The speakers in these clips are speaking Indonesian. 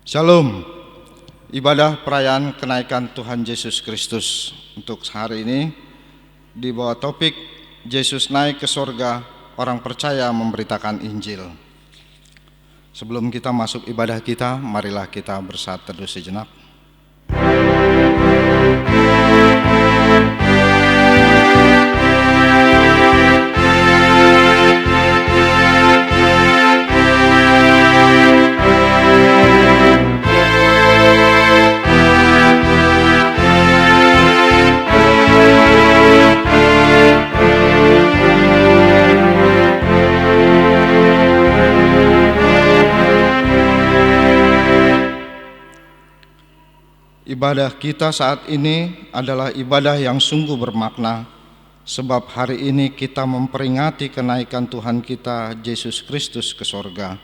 Shalom. Ibadah perayaan kenaikan Tuhan Yesus Kristus untuk hari ini di bawah topik Yesus naik ke sorga, orang percaya memberitakan Injil. Sebelum kita masuk ibadah kita, marilah kita bersatu teduh sejenak. Ibadah kita saat ini adalah ibadah yang sungguh bermakna, sebab hari ini kita memperingati kenaikan Tuhan kita Yesus Kristus ke sorga.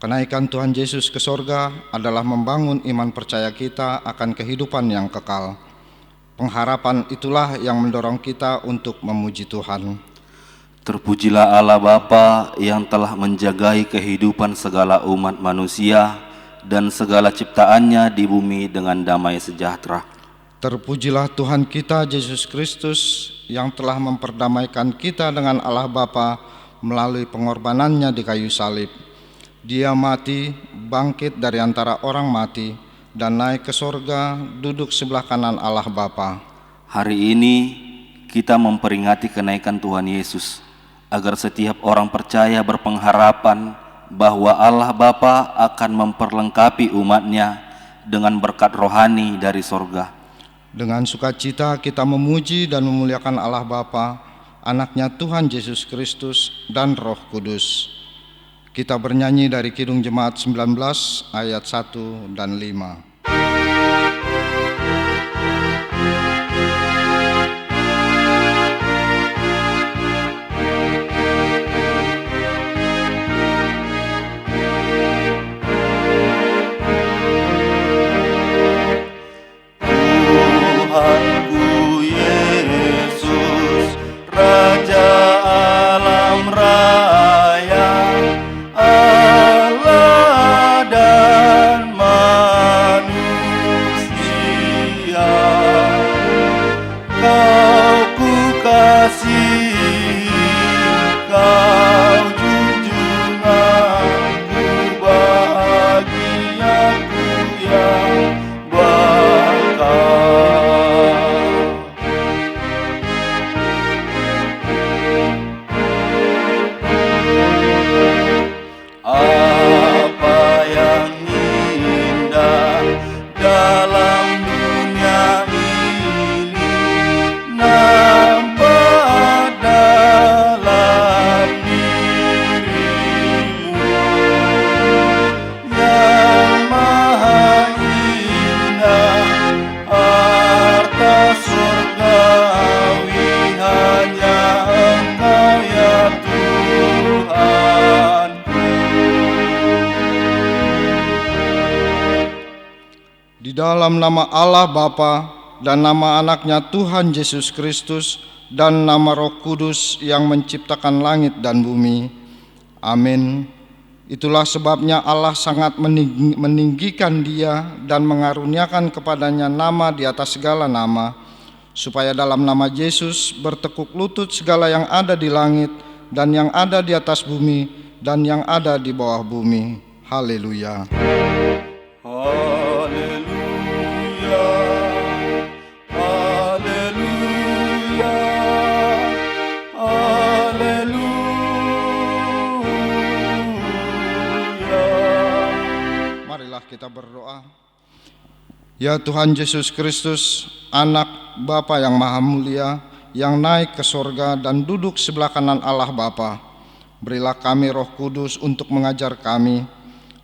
Kenaikan Tuhan Yesus ke sorga adalah membangun iman percaya kita akan kehidupan yang kekal. Pengharapan itulah yang mendorong kita untuk memuji Tuhan. Terpujilah Allah Bapa yang telah menjagai kehidupan segala umat manusia dan segala ciptaannya di bumi dengan damai sejahtera. Terpujilah Tuhan kita Yesus Kristus yang telah memperdamaikan kita dengan Allah Bapa melalui pengorbanannya di kayu salib. Dia mati, bangkit dari antara orang mati, dan naik ke sorga, duduk sebelah kanan Allah Bapa. Hari ini kita memperingati kenaikan Tuhan Yesus, agar setiap orang percaya berpengharapan bahwa Allah Bapa akan memperlengkapi umatnya dengan berkat rohani dari sorga. Dengan sukacita kita memuji dan memuliakan Allah Bapa, Anaknya Tuhan Yesus Kristus dan Roh Kudus. Kita bernyanyi dari Kidung Jemaat 19 ayat 1 dan 5. Di dalam nama Allah Bapa dan nama Anaknya Tuhan Yesus Kristus dan nama Roh Kudus yang menciptakan langit dan bumi. Amin. Itulah sebabnya Allah sangat meninggikan Dia dan mengaruniakan kepadanya nama di atas segala nama, supaya dalam nama Yesus bertekuk lutut segala yang ada di langit dan yang ada di atas bumi dan yang ada di bawah bumi. Haleluya. Kita berdoa. Ya Tuhan Yesus Kristus, Anak Bapa yang Maha Mulia, yang naik ke sorga dan duduk sebelah kanan Allah Bapa, berilah kami Roh Kudus untuk mengajar kami.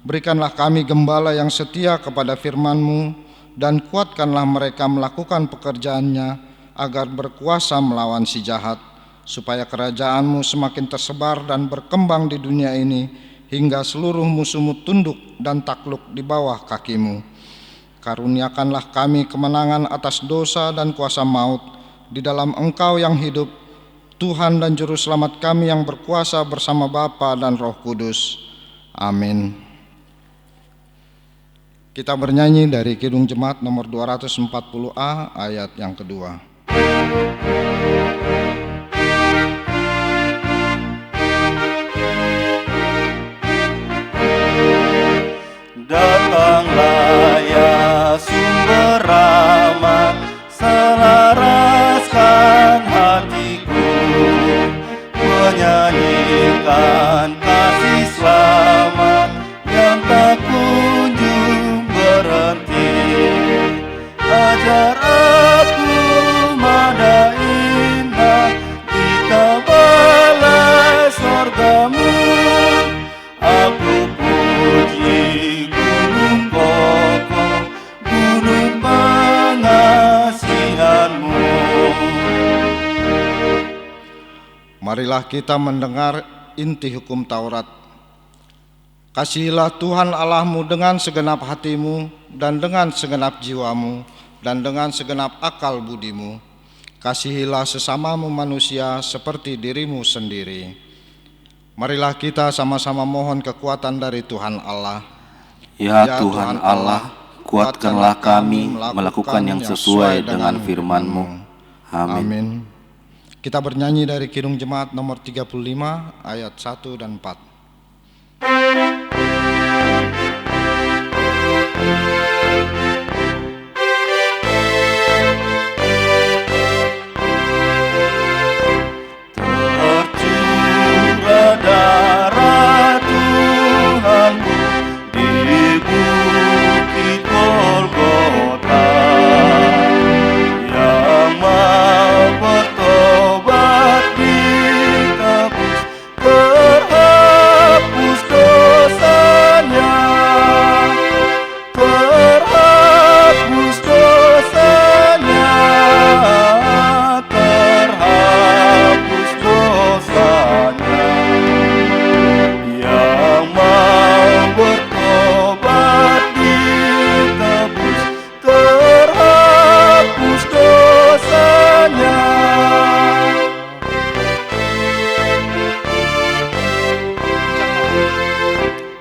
Berikanlah kami gembala yang setia kepada firman-Mu, dan kuatkanlah mereka melakukan pekerjaannya agar berkuasa melawan si jahat, supaya kerajaan-Mu semakin tersebar dan berkembang di dunia ini, hingga seluruh musuh-Mu tunduk dan takluk di bawah kaki-Mu. Karuniakanlah kami kemenangan atas dosa dan kuasa maut di dalam Engkau yang hidup, Tuhan dan Juru Selamat kami yang berkuasa bersama Bapa dan Roh Kudus. Amin. Kita bernyanyi dari Kidung Jemaat nomor 240A ayat yang kedua. Datanglah ya sumber rahmat, selaraskan hatiku, menyanyikan kasih selamat yang tak kunjung berhenti. Ajar aku mada indah di balai sorgamu, aku puji gunung kokoh, gunung pengasihanmu. Marilah kita mendengar inti hukum Taurat. Kasihilah Tuhan Allahmu dengan segenap hatimu, dan dengan segenap jiwamu, dan dengan segenap akal budimu. Kasihilah sesamamu manusia seperti dirimu sendiri. Marilah kita sama-sama mohon kekuatan dari Tuhan Allah. Ya Tuhan Allah, kuatkanlah kami melakukan yang sesuai dengan firman-Mu. Amin. Amin. Kita bernyanyi dari Kidung Jemaat nomor 35 ayat 1 dan 4. Tercurah darah Tuhanku di bukit Golgota, yang mau bertobat ditebus, terhapus dosanya, terhapus dosanya, terhapus dosanya. Yang mau bertobat ditebus, terhapus dosanya.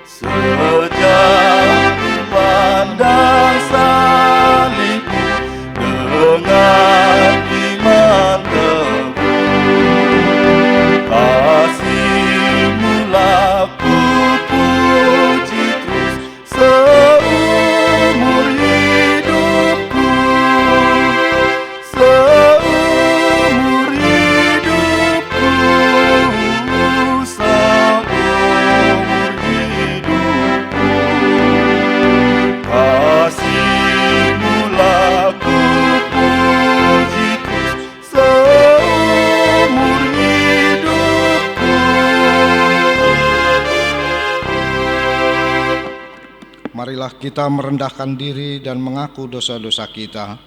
Sejak dipandang salibmu dengan iman teguh, kasih-Mu lah ku puji terus seumur hidupku, seumur hidupku, seumur hidupku. Kasih-Mu lah ku puji terus seumur hidupku. Marilah kita merendahkan diri dan mengaku dosa-dosa kita.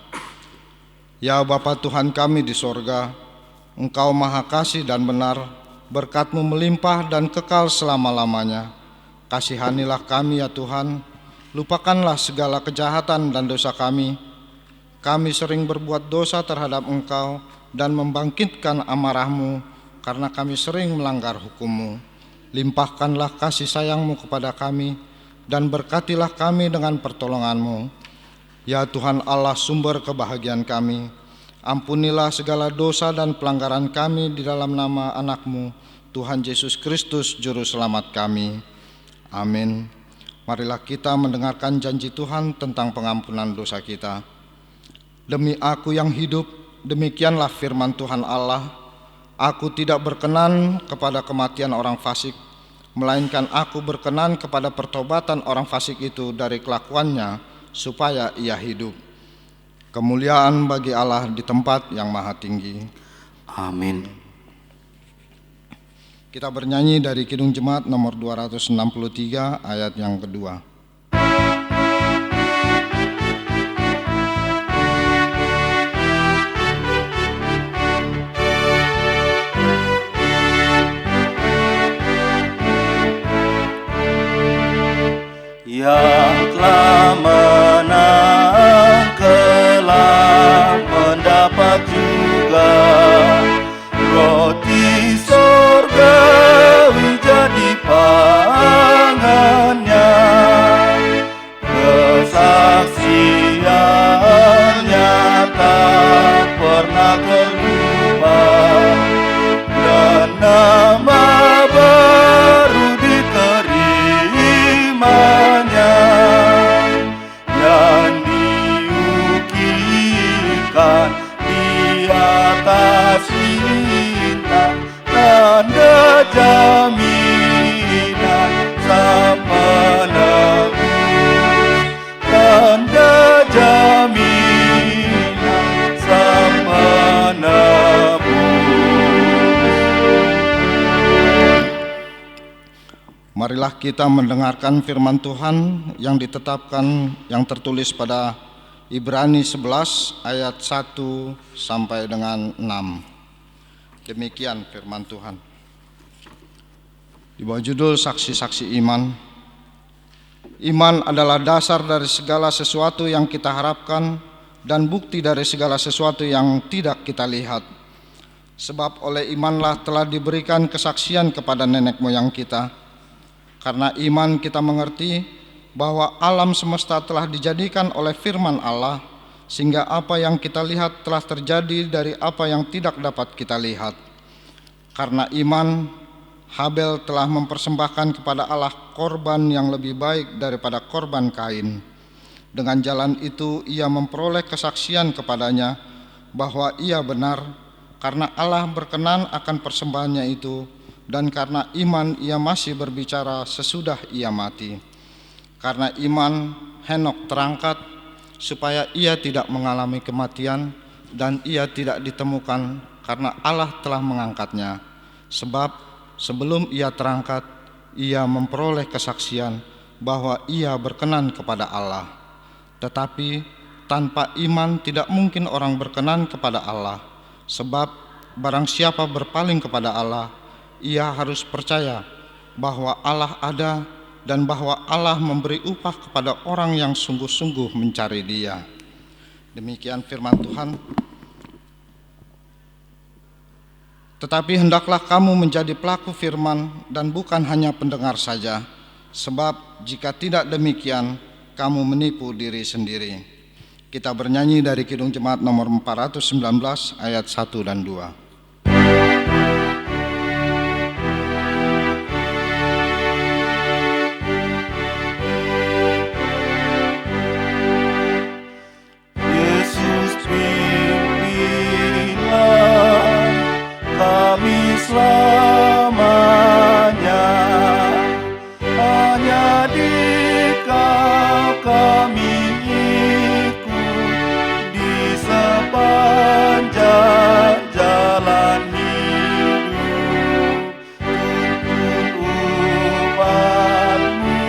Ya Bapa Tuhan kami di sorga, Engkau maha kasih dan benar, berkat-Mu melimpah dan kekal selama-lamanya. Kasihanilah kami ya Tuhan, lupakanlah segala kejahatan dan dosa kami. Kami sering berbuat dosa terhadap Engkau dan membangkitkan amarah-Mu, karena kami sering melanggar hukum-Mu. Limpahkanlah kasih sayang-Mu kepada kami, dan berkatilah kami dengan pertolongan-Mu. Ya Tuhan Allah, sumber kebahagiaan kami, ampunilah segala dosa dan pelanggaran kami di dalam nama anak-Mu, Tuhan Yesus Kristus, Juru Selamat kami. Amin. Marilah kita mendengarkan janji Tuhan tentang pengampunan dosa kita. Demi aku yang hidup, demikianlah firman Tuhan Allah, aku tidak berkenan kepada kematian orang fasik, melainkan aku berkenan kepada pertobatan orang fasik itu dari kelakuannya, supaya ia hidup. Kemuliaan bagi Allah di tempat yang maha tinggi. Amin. Kita bernyanyi dari Kidung Jemaat nomor 263 ayat yang kedua. Yang telah menang kelak mendapat juga roti sorgawi jadi pangannya. Marilah kita mendengarkan firman Tuhan yang ditetapkan, yang tertulis pada Ibrani 11 ayat 1 sampai dengan 6. Demikian firman Tuhan. Di bawah judul Saksi-saksi Iman. Iman adalah dasar dari segala sesuatu yang kita harapkan dan bukti dari segala sesuatu yang tidak kita lihat. Sebab oleh imanlah telah diberikan kesaksian kepada nenek moyang kita. Karena iman kita mengerti bahwa alam semesta telah dijadikan oleh firman Allah, sehingga apa yang kita lihat telah terjadi dari apa yang tidak dapat kita lihat. Karena iman, Habel telah mempersembahkan kepada Allah korban yang lebih baik daripada korban Kain. Dengan jalan itu ia memperoleh kesaksian kepadanya bahwa ia benar, karena Allah berkenan akan persembahannya itu, dan karena iman ia masih berbicara sesudah ia mati. Karena iman Henok terangkat supaya ia tidak mengalami kematian, dan ia tidak ditemukan karena Allah telah mengangkatnya. Sebab sebelum ia terangkat, ia memperoleh kesaksian bahwa ia berkenan kepada Allah. Tetapi tanpa iman tidak mungkin orang berkenan kepada Allah. Sebab barang siapa berpaling kepada Allah, ia harus percaya bahwa Allah ada dan bahwa Allah memberi upah kepada orang yang sungguh-sungguh mencari Dia. Demikian firman Tuhan. Tetapi hendaklah kamu menjadi pelaku firman dan bukan hanya pendengar saja, sebab jika tidak demikian, kamu menipu diri sendiri. Kita bernyanyi dari Kidung Jemaat nomor 419 ayat 1 dan 2. Selamanya hanya Dikau kami ikut di sepanjang jalan hidup. Tuntun umat-Mu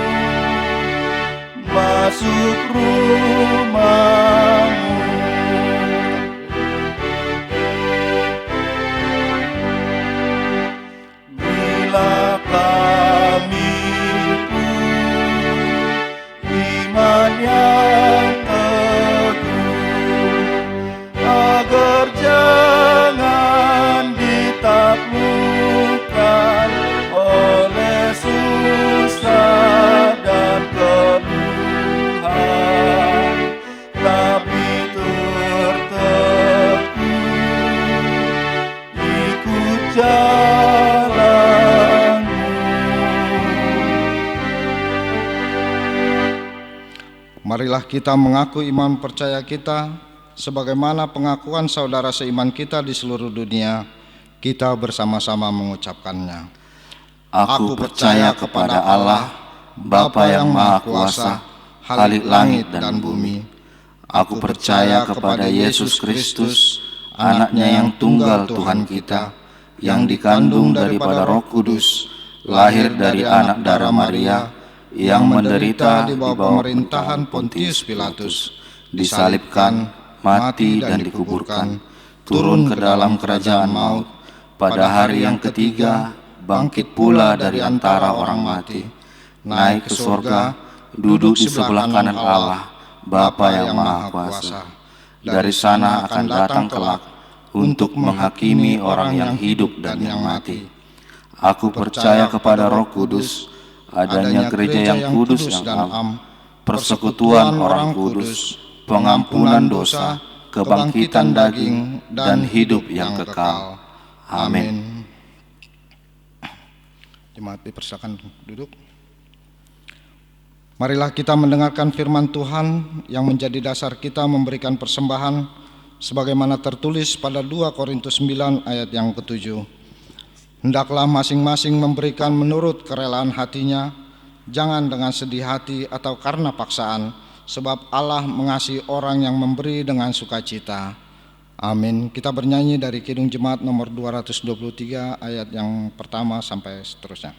masuk rumah-Mu. Yang teguh agar jangan ditaklukkan oleh susah dan keluhan, tapi terteguh ikut jalan. Marilah kita mengaku iman percaya kita sebagaimana pengakuan saudara seiman kita di seluruh dunia. Kita bersama-sama mengucapkannya. Aku percaya kepada Allah, Bapa yang Maha Kuasa, Khalik langit dan bumi. Aku percaya kepada Yesus Kristus, Anaknya yang tunggal Tuhan kita, yang dikandung daripada Roh Kudus, lahir dari anak darah Maria, yang menderita di bawah pemerintahan Pontius Pilatus, disalibkan, mati dan dikuburkan, turun ke dalam kerajaan maut, pada hari yang ketiga bangkit pula dari antara orang mati, naik ke surga, duduk di sebelah kanan Allah, Bapa yang Maha Kuasa. Dari sana akan datang kelak untuk menghakimi orang yang hidup dan yang mati. Aku percaya kepada Roh Kudus, adanya gereja yang kudus dan am, persekutuan orang kudus, pengampunan dosa, kebangkitan daging, dan hidup yang kekal. Amin. Jemaat dipersilakan duduk. Marilah kita mendengarkan firman Tuhan yang menjadi dasar kita memberikan persembahan sebagaimana tertulis pada 2 Korintus 9 ayat yang ke-7. Hendaklah masing-masing memberikan menurut kerelaan hatinya, jangan dengan sedih hati atau karena paksaan, sebab Allah mengasihi orang yang memberi dengan sukacita. Amin. Kita bernyanyi dari Kidung Jemaat nomor 223 ayat yang pertama sampai seterusnya.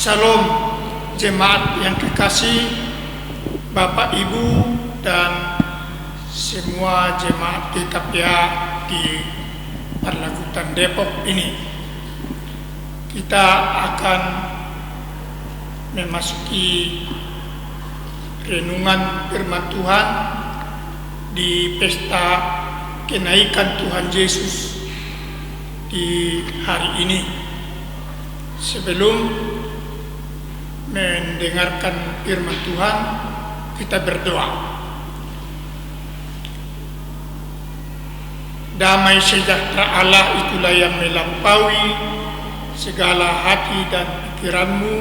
Salam jemaat yang kekasih, Bapak Ibu dan semua jemaat GKPA di Parlakutan Depok ini. Kita akan memasuki renungan firman Tuhan di pesta kenaikan Tuhan Yesus di hari ini. Sebelum mendengarkan firman Tuhan, kita berdoa. Damai sejahtera Allah itulah yang melampaui segala hati dan pikiranmu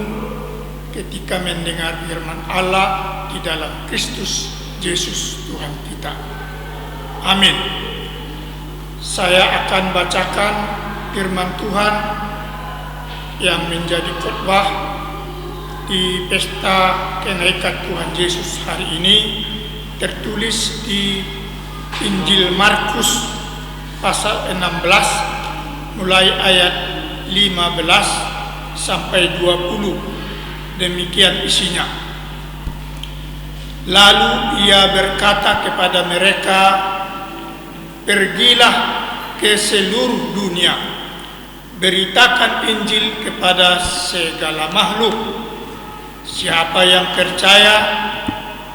ketika mendengar firman Allah di dalam Kristus Yesus Tuhan kita. Amin. Saya akan bacakan firman Tuhan yang menjadi khotbah di pesta kenaikan Tuhan Yesus hari ini, tertulis di Injil Markus pasal 16 mulai ayat 15 sampai 20. Demikian isinya. Lalu ia berkata kepada mereka, "Pergilah ke seluruh dunia, beritakan Injil kepada segala makhluk. Siapa yang percaya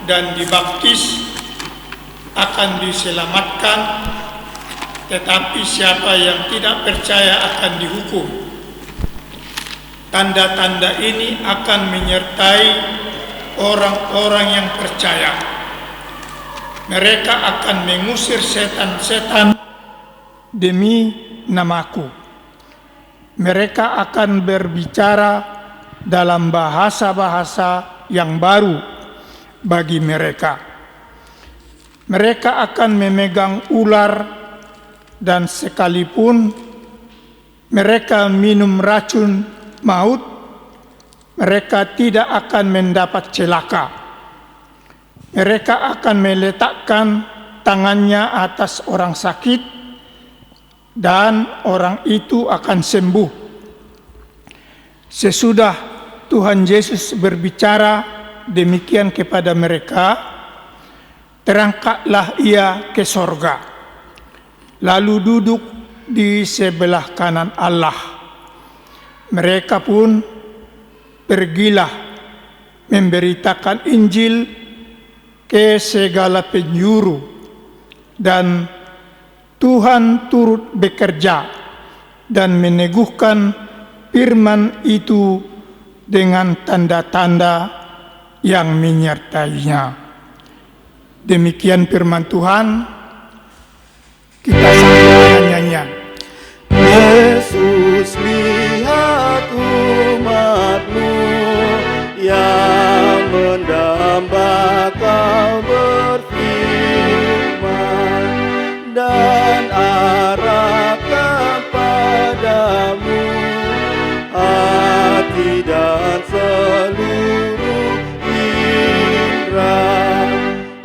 dan dibaptis akan diselamatkan, tetapi siapa yang tidak percaya akan dihukum. Tanda-tanda ini akan menyertai orang-orang yang percaya. Mereka akan mengusir setan-setan demi namaku. Mereka akan berbicara dalam bahasa-bahasa yang baru bagi mereka. Mereka akan memegang ular, dan sekalipun mereka minum racun maut, mereka tidak akan mendapat celaka. Mereka akan meletakkan tangannya atas orang sakit, dan orang itu akan sembuh." Sesudah Tuhan Yesus berbicara demikian kepada mereka, terangkatlah ia ke sorga, lalu duduk di sebelah kanan Allah. Mereka pun pergilah memberitakan Injil ke segala penjuru, dan Tuhan turut bekerja dan meneguhkan firman itu dengan tanda-tanda yang menyertainya. Demikian firman Tuhan. Kita sambung nyanyian. Yesus, lihat umat-Mu yang mendamba Kau berfirman dan arah kepadamu hati dan seluruh indera,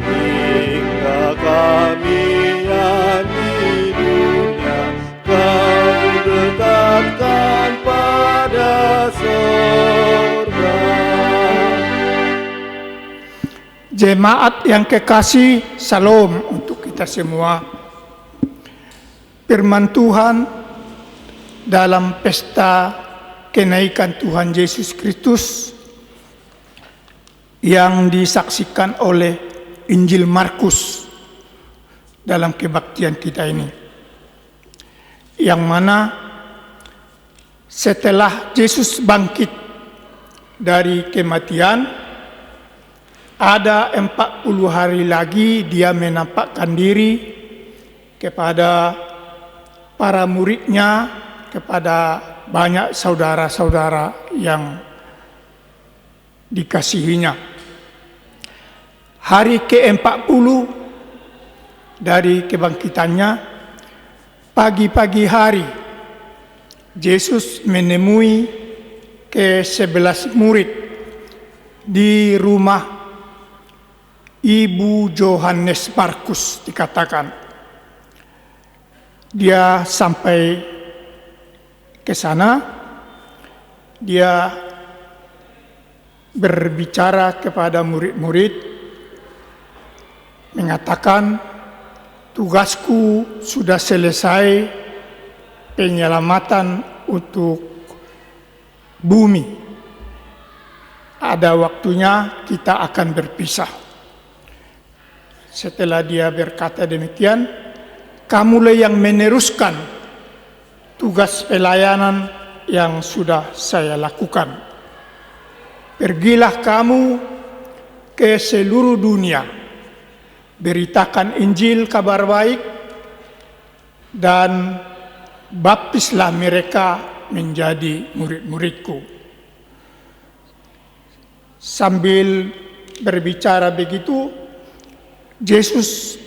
hingga kami yang di dunia Kau dekatkan pada surga. Jemaat yang kekasih, salam untuk kita semua. Firman Tuhan dalam pesta kenaikan Tuhan Yesus Kristus yang disaksikan oleh Injil Markus dalam kebaktian kita ini, yang mana setelah Yesus bangkit dari kematian, ada 40 hari lagi dia menampakkan diri kepada para muridnya, kepada banyak saudara-saudara yang dikasihinya. Hari ke-40 dari kebangkitannya, pagi-pagi hari, Yesus menemui ke-11 murid di rumah Ibu Johannes Markus dikatakan. Dia sampai ke sana, dia berbicara kepada murid-murid, mengatakan, tugasku sudah selesai, penyelamatan untuk bumi. Ada waktunya kita akan berpisah. Setelah dia berkata demikian, kamulah yang meneruskan tugas pelayanan yang sudah saya lakukan. Pergilah kamu ke seluruh dunia, beritakan Injil kabar baik, dan baptislah mereka menjadi murid-muridku. Sambil berbicara begitu, Yesus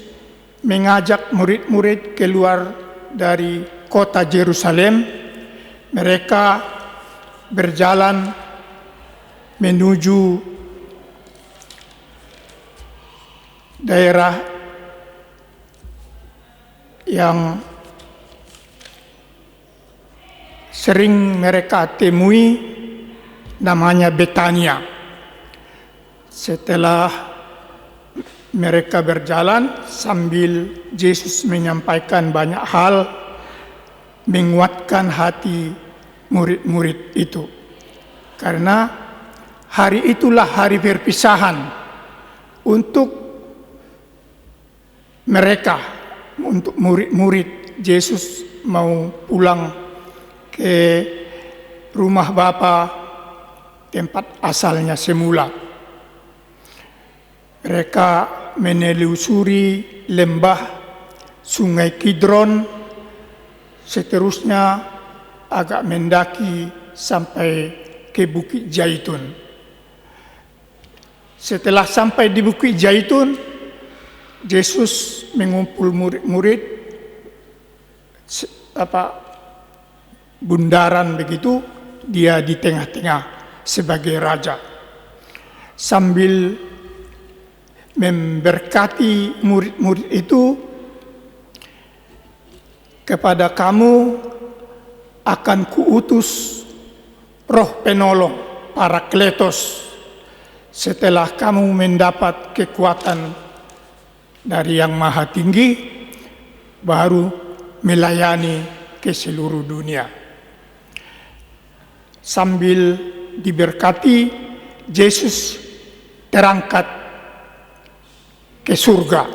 mengajak murid-murid keluar dari kota Yerusalem. Mereka berjalan menuju daerah yang sering mereka temui, namanya Betania. Setelah mereka berjalan sambil Yesus menyampaikan banyak hal, menguatkan hati murid-murid itu. Karena hari itulah hari perpisahan untuk mereka, untuk murid-murid. Yesus mau pulang ke rumah Bapa, tempat asalnya semula. Mereka menelusuri lembah Sungai Kidron, seterusnya agak mendaki sampai ke Bukit Zaitun. Setelah sampai di Bukit Zaitun, Yesus mengumpul murid-murid, bundaran begitu, dia di tengah-tengah sebagai raja. Sambil memberkati murid-murid itu, kepada kamu akan kuutus Roh Penolong, Parakletos, setelah kamu mendapat kekuatan dari Yang Maha Tinggi, baru melayani ke seluruh dunia. Sambil diberkati, Yesus terangkat ke surga.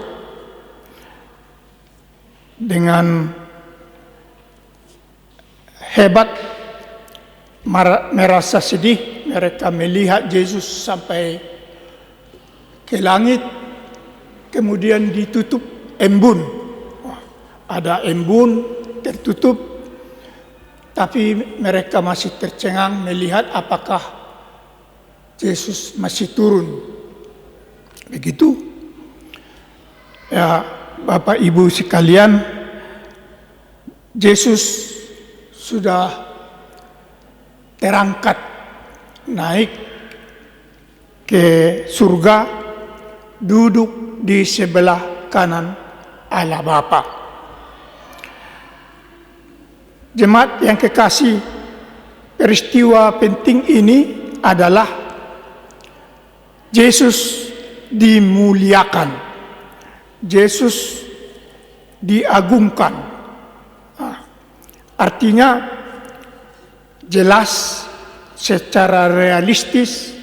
Dengan hebat merasa sedih, mereka melihat Yesus sampai ke langit, kemudian ditutup embun. Ada embun tertutup, tapi mereka masih tercengang melihat apakah Yesus masih turun. Begitu. Ya, Bapak Ibu sekalian, Yesus sudah terangkat naik ke surga, duduk di sebelah kanan Allah Bapa. Jemaat yang kekasih, peristiwa penting ini adalah Yesus dimuliakan, Yesus diagungkan. Artinya jelas secara realistis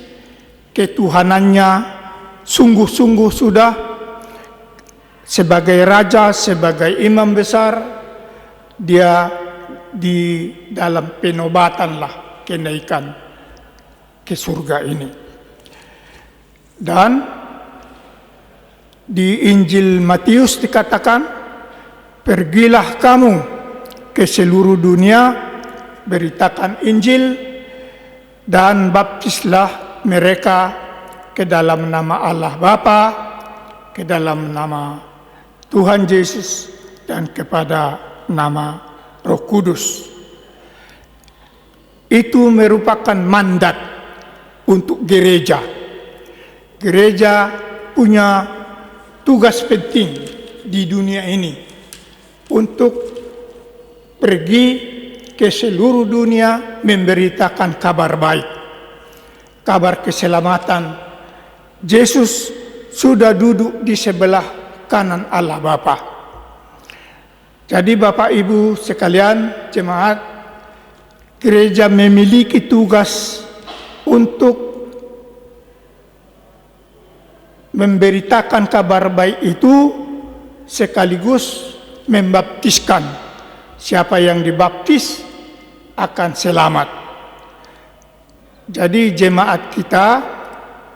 ketuhanannya sungguh-sungguh sudah sebagai raja, sebagai imam besar, dia di dalam penobatanlah kenaikan ke surga ini. Dan di Injil Matius dikatakan, pergilah kamu ke seluruh dunia, beritakan Injil, dan baptislah mereka ke dalam nama Allah Bapa, ke dalam nama Tuhan Yesus, dan kepada nama Roh Kudus. Itu merupakan mandat untuk gereja. Gereja punya tugas penting di dunia ini untuk pergi ke seluruh dunia memberitakan kabar baik. kabar keselamatan, Yesus sudah duduk di sebelah kanan Allah Bapa. Jadi Bapak Ibu sekalian, jemaat, gereja memiliki tugas untuk memberitakan kabar baik itu sekaligus membaptiskan. Siapa yang dibaptis akan selamat. Jadi jemaat kita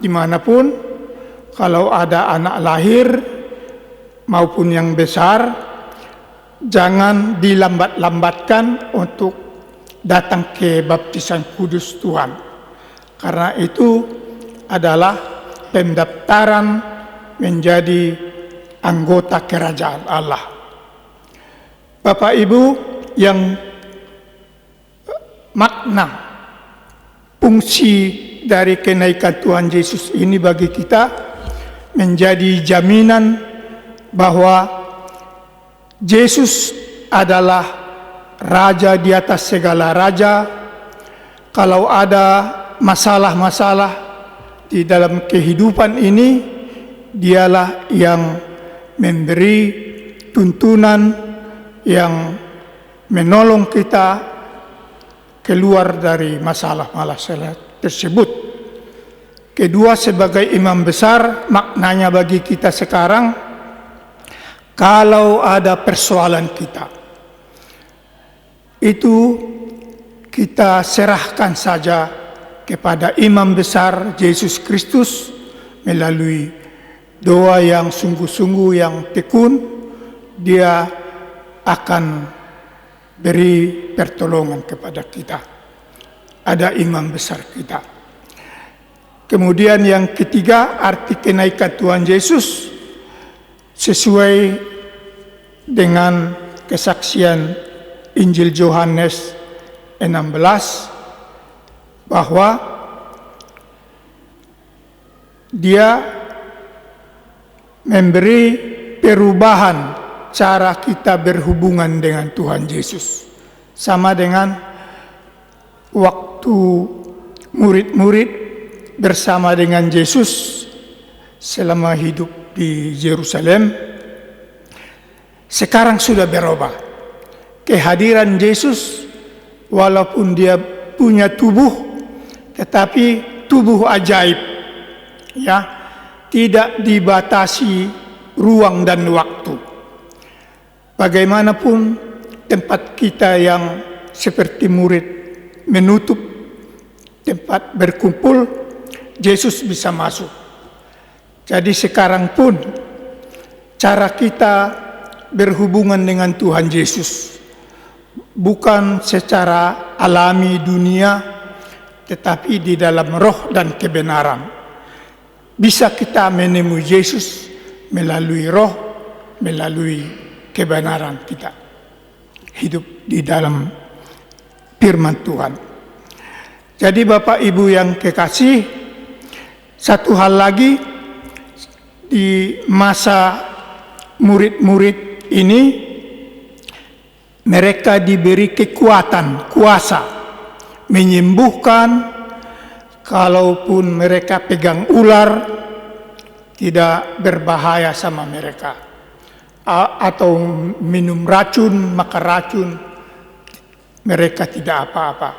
dimanapun, kalau ada anak lahir maupun yang besar, jangan dilambat-lambatkan untuk datang ke baptisan kudus Tuhan. Karena itu adalah pendaftaran menjadi anggota kerajaan Allah. Bapak Ibu, yang makna fungsi dari kenaikan Tuhan Yesus ini bagi kita menjadi jaminan bahwa Yesus adalah Raja di atas segala raja. Kalau ada masalah-masalah di dalam kehidupan ini, dialah yang memberi tuntunan, yang menolong kita keluar dari masalah-masalah tersebut. Kedua, sebagai imam besar, maknanya bagi kita sekarang, kalau ada persoalan kita, itu kita serahkan saja kepada imam besar Yesus Kristus melalui doa yang sungguh-sungguh, yang tekun. Dia akan beri pertolongan kepada kita. Ada imam besar kita. Kemudian yang ketiga, arti kenaikan Tuhan Yesus sesuai dengan kesaksian Injil Yohanes 16 bahwa dia memberi perubahan cara kita berhubungan dengan Tuhan Yesus. Sama dengan waktu murid-murid bersama dengan Yesus selama hidup di Yerusalem. Sekarang sudah berubah. Kehadiran Yesus, walaupun dia punya tubuh, tetapi tubuh ajaib, ya, tidak dibatasi ruang dan waktu. Bagaimanapun tempat kita yang seperti murid menutup tempat berkumpul, Yesus bisa masuk. Jadi sekarang pun cara kita berhubungan dengan Tuhan Yesus bukan secara alami dunia, tetapi di dalam roh dan kebenaran. Bisa kita menemui Yesus melalui roh, melalui kebenaran kita. Hidup di dalam firman Tuhan. Jadi Bapak Ibu yang kekasih, satu hal lagi, di masa murid-murid ini, mereka diberi kekuatan, kuasa, menyembuhkan. Kalaupun mereka pegang ular, tidak berbahaya sama mereka. Atau minum racun, makan racun, mereka tidak apa-apa.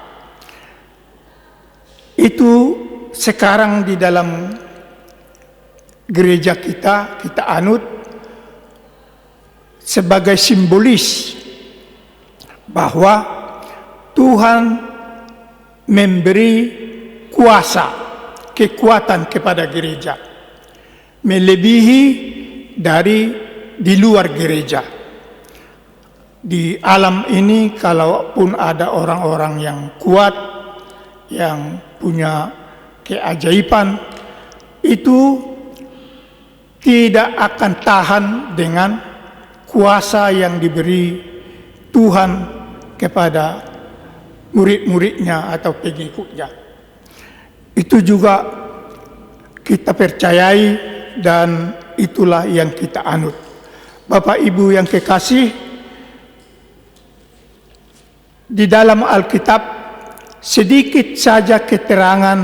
Itu sekarang di dalam gereja kita anut sebagai simbolis bahwa Tuhan memberi kuasa, kekuatan kepada gereja, melebihi dari di luar gereja. Di alam ini, kalaupun ada orang-orang yang kuat, yang punya keajaiban, itu tidak akan tahan dengan kuasa yang diberi Tuhan kepada murid-muridnya atau pengikutnya. Itu juga kita percayai dan itulah yang kita anut. Bapak Ibu yang kekasih, di dalam Alkitab sedikit saja keterangan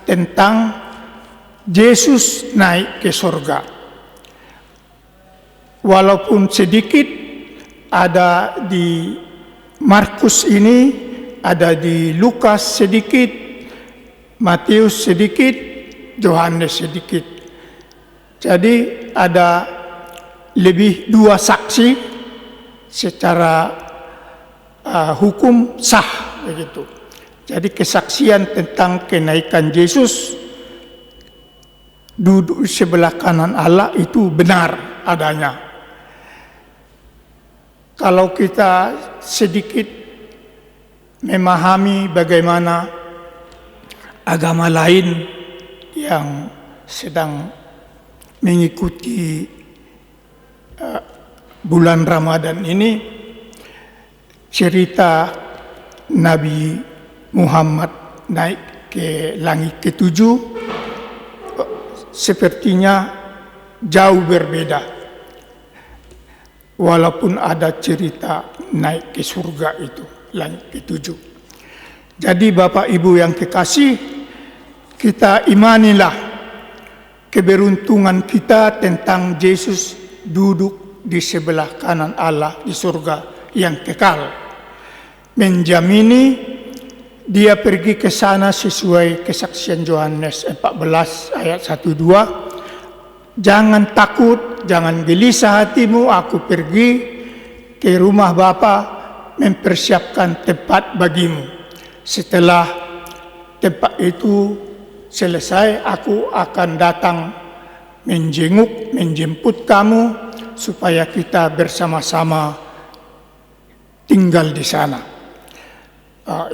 tentang Yesus naik ke surga. Walaupun sedikit ada di Markus ini, ada di Lukas sedikit, Matius sedikit, Yohanes sedikit. Jadi ada lebih 2 saksi secara hukum sah begitu. Jadi kesaksian tentang kenaikan Yesus duduk di sebelah kanan Allah itu benar adanya. Kalau kita sedikit memahami bagaimana agama lain yang sedang mengikuti bulan Ramadan ini, cerita Nabi Muhammad naik ke langit ke-7 sepertinya jauh berbeda. Walaupun ada cerita naik ke surga itu, langit ke-7. Jadi Bapak Ibu yang kekasih, kita imanilah keberuntungan kita tentang Yesus duduk di sebelah kanan Allah di surga yang kekal. Menjamini dia pergi ke sana sesuai kesaksian Yohanes 14 ayat 1-2. Jangan takut, jangan gelisah hatimu, aku pergi ke rumah Bapa mempersiapkan tempat bagimu. Setelah tempat itu selesai, aku akan datang menjemput kamu supaya kita bersama-sama tinggal di sana.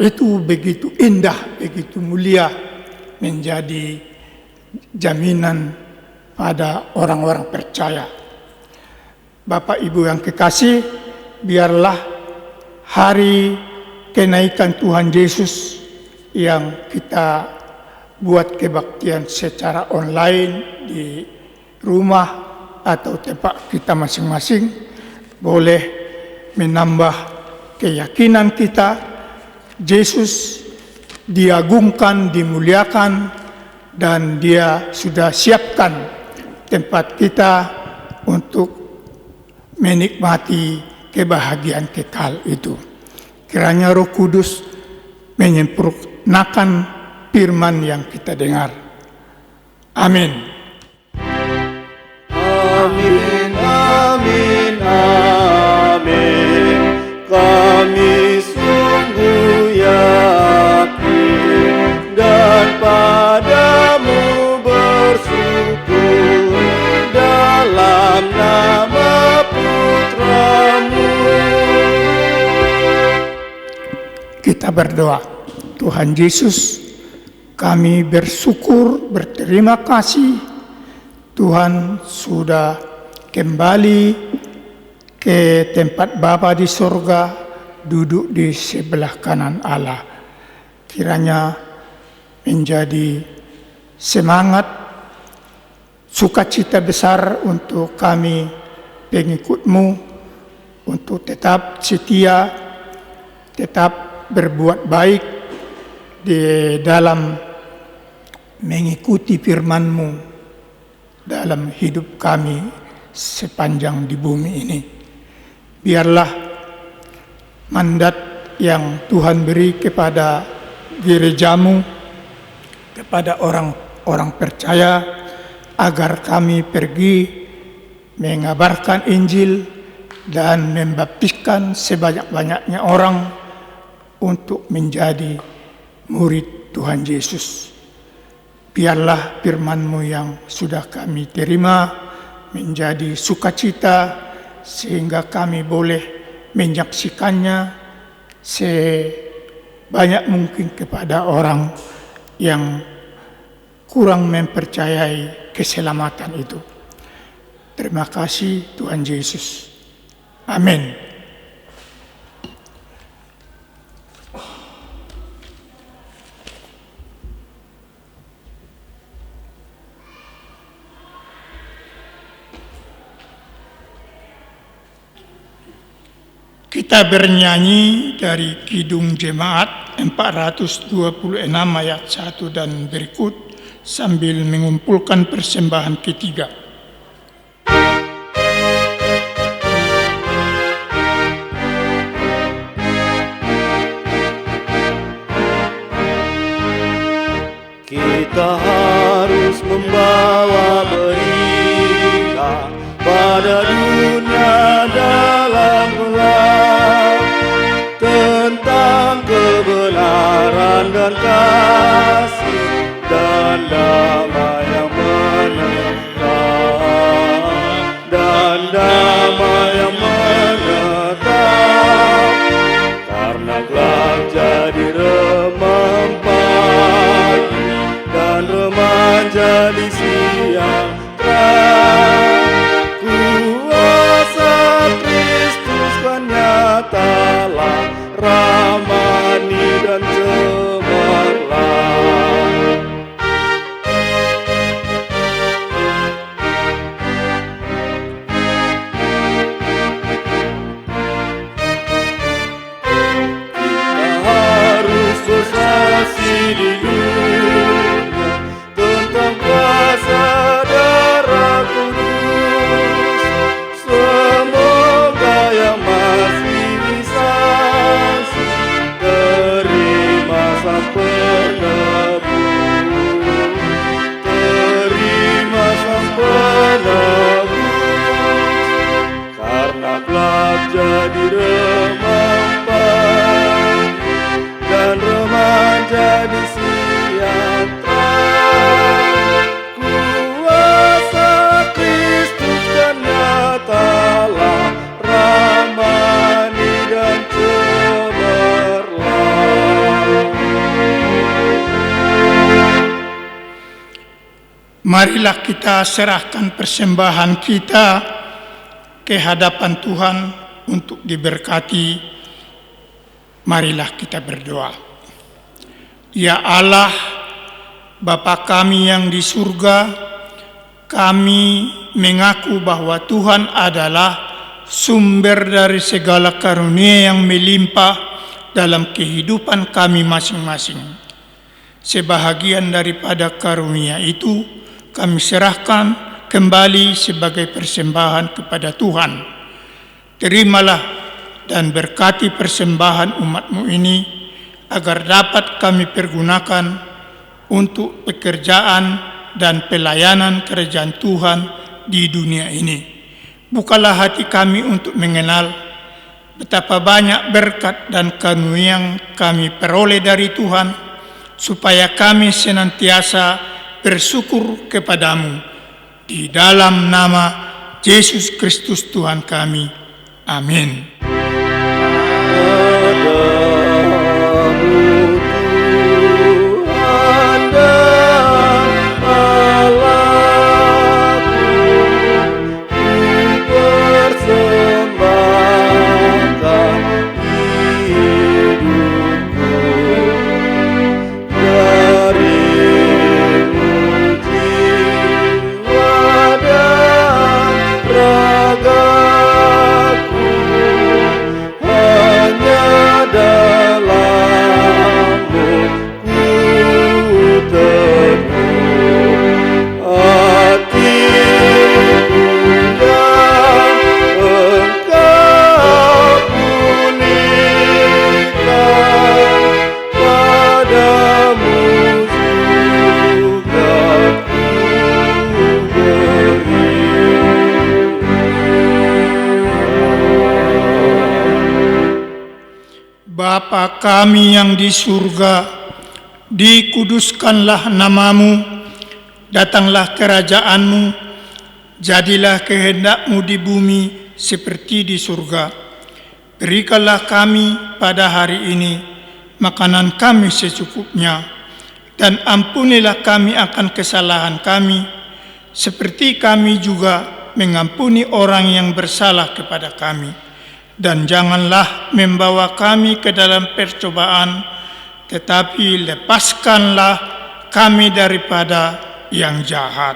Itu begitu indah, begitu mulia, menjadi jaminan pada orang-orang percaya. Bapak Ibu yang kekasih, biarlah hari kenaikan Tuhan Yesus yang kita buat kebaktian secara online di rumah atau tempat kita masing-masing boleh menambah keyakinan kita. Yesus diagungkan, dimuliakan, dan Dia sudah siapkan tempat kita untuk menikmati kebahagiaan kekal itu. Kiranya Roh Kudus menyempurnakan firman yang kita dengar. Amin. Amin, amin, amin. Kami sungguh yakin dan padamu bersyukur dalam nama Putramu. Kita berdoa. Tuhan Yesus, kami bersyukur, berterima kasih Tuhan sudah kembali ke tempat Bapa di surga, duduk di sebelah kanan Allah. Kiranya menjadi semangat, sukacita besar untuk kami pengikut-Mu, untuk tetap setia, tetap berbuat baik di dalam mengikuti firman-Mu dalam hidup kami sepanjang di bumi ini. Biarlah mandat yang Tuhan beri kepada gereja-Mu, kepada orang-orang percaya, agar kami pergi mengabarkan Injil dan membaptiskan sebanyak-banyaknya orang untuk menjadi murid Tuhan Yesus. Biarlah firman-Mu yang sudah kami terima menjadi sukacita, sehingga kami boleh menyaksikannya sebanyak mungkin kepada orang yang kurang mempercayai keselamatan itu. Terima kasih Tuhan Yesus. Amin. Kita Kita bernyanyi dari Kidung Jemaat 426 ayat 1 dan berikut sambil mengumpulkan persembahan ketiga. Kita harus membawa berita pada dunia dalam gelap tentang kebenaran dan kasih dan damai yang menetap, dan damai yang menetap, karena gelap jadi remang pagi dan remang jadi siang terang. Kuasa Kristus kan nyatalah, ramani dan cemerlang. Kita harus bersaksi di dunia tentang kuasa darah kudus. Semoga yang masih saksi terima sang penebus, terima sang penebus, karena gelap jadi remang pagi dan remang jadi siang terang. Kuasa Kristus kan nyatalah, ramani dan cemerlang. Marilah kita serahkan persembahan kita ke hadapan Tuhan untuk diberkati. Marilah kita berdoa. Ya Allah, Bapa kami yang di surga, kami mengaku bahwa Tuhan adalah sumber dari segala karunia yang melimpah dalam kehidupan kami masing-masing. Sebahagian daripada karunia itu kami serahkan kembali sebagai persembahan kepada Tuhan. Terimalah dan berkati persembahan umat-Mu ini agar dapat kami pergunakan untuk pekerjaan dan pelayanan kerajaan Tuhan di dunia ini. Bukalah hati kami untuk mengenal betapa banyak berkat dan karunia yang kami peroleh dari Tuhan, supaya kami senantiasa bersyukur kepadamu. Di dalam nama Yesus Kristus Tuhan kami. Amin. Bapa kami yang di surga, dikuduskanlah namamu, datanglah kerajaan-Mu, jadilah kehendak-Mu di bumi seperti di surga. Berikanlah kami pada hari ini makanan kami secukupnya, dan ampunilah kami akan kesalahan kami, seperti kami juga mengampuni orang yang bersalah kepada kami. Dan janganlah membawa kami ke dalam percobaan, tetapi lepaskanlah kami daripada yang jahat.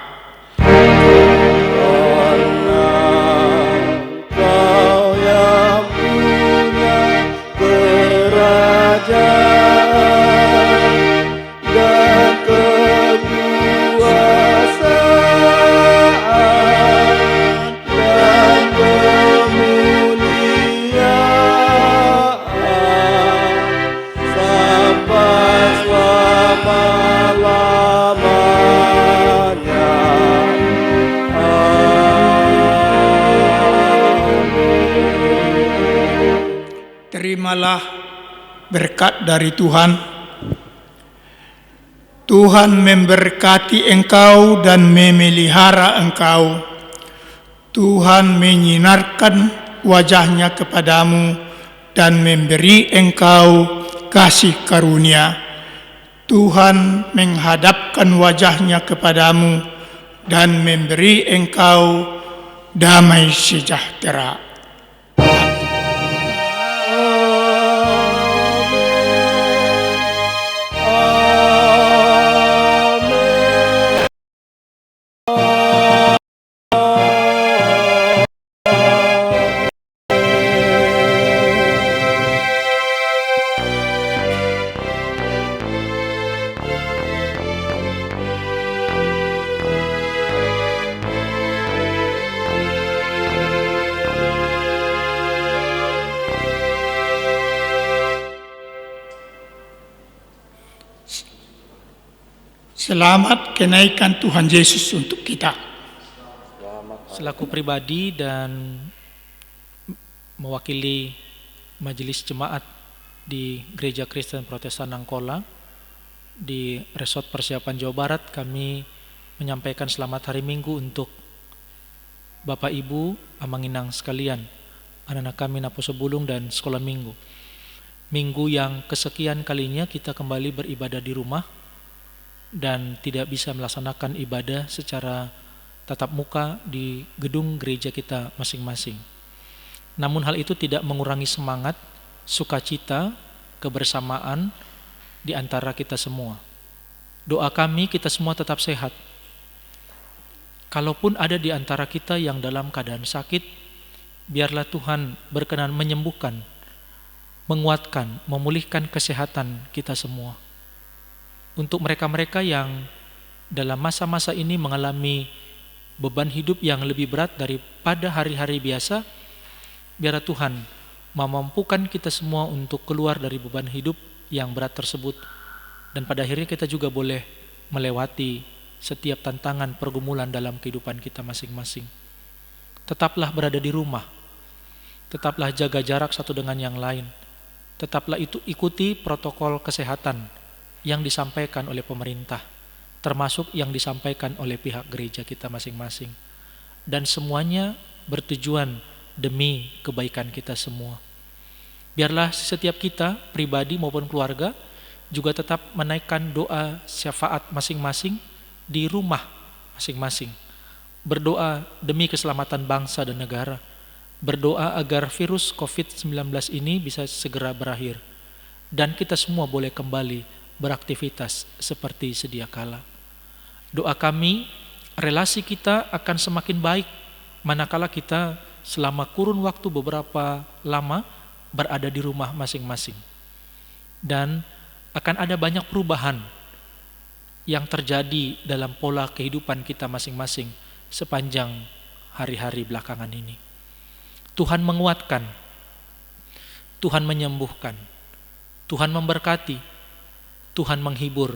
Karena Kau yang punya terimalah berkat dari Tuhan. Tuhan memberkati engkau dan memelihara engkau. Tuhan menyinarkan wajahnya kepadamu dan memberi engkau kasih karunia. Tuhan menghadapkan wajahnya kepadamu dan memberi engkau damai sejahtera. Selamat kenaikan Tuhan Yesus untuk kita. Selaku pribadi dan mewakili Majelis Jemaat di Gereja Kristen Protestan Nangkola di Resort Persiapan Jawa Barat, kami menyampaikan selamat hari Minggu untuk Bapak Ibu Amanginang sekalian, anak-anak kami Naposo Bulung dan Sekolah Minggu. Minggu yang kesekian kalinya kita kembali beribadah di rumah dan tidak bisa melaksanakan ibadah secara tatap muka di gedung gereja kita masing-masing. Namun hal itu tidak mengurangi semangat, sukacita, kebersamaan di antara kita semua. Doa kami kita semua tetap sehat. Kalaupun ada di antara kita yang dalam keadaan sakit, biarlah Tuhan berkenan menyembuhkan, menguatkan, memulihkan kesehatan kita semua. Untuk mereka-mereka yang dalam masa-masa ini mengalami beban hidup yang lebih berat daripada hari-hari biasa, biarlah Tuhan memampukan kita semua untuk keluar dari beban hidup yang berat tersebut, dan pada akhirnya kita juga boleh melewati setiap tantangan pergumulan dalam kehidupan kita masing-masing. Tetaplah berada di rumah, tetaplah jaga jarak satu dengan yang lain, tetaplah ikuti protokol kesehatan yang disampaikan oleh pemerintah, termasuk yang disampaikan oleh pihak gereja kita masing-masing. Dan semuanya bertujuan demi kebaikan kita semua. Biarlah setiap kita, pribadi maupun keluarga, juga tetap menaikkan doa syafaat masing-masing di rumah masing-masing. Berdoa demi keselamatan bangsa dan negara. Berdoa agar virus COVID-19 ini bisa segera berakhir. Dan kita semua boleh kembali beraktivitas seperti sedia kala. Doa kami, relasi kita akan semakin baik manakala kita selama kurun waktu beberapa lama berada di rumah masing-masing. Dan akan ada banyak perubahan yang terjadi dalam pola kehidupan kita masing-masing sepanjang hari-hari belakangan ini. Tuhan menguatkan, Tuhan menyembuhkan, Tuhan memberkati, Tuhan menghibur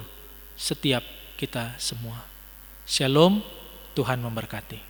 setiap kita semua. Shalom, Tuhan memberkati.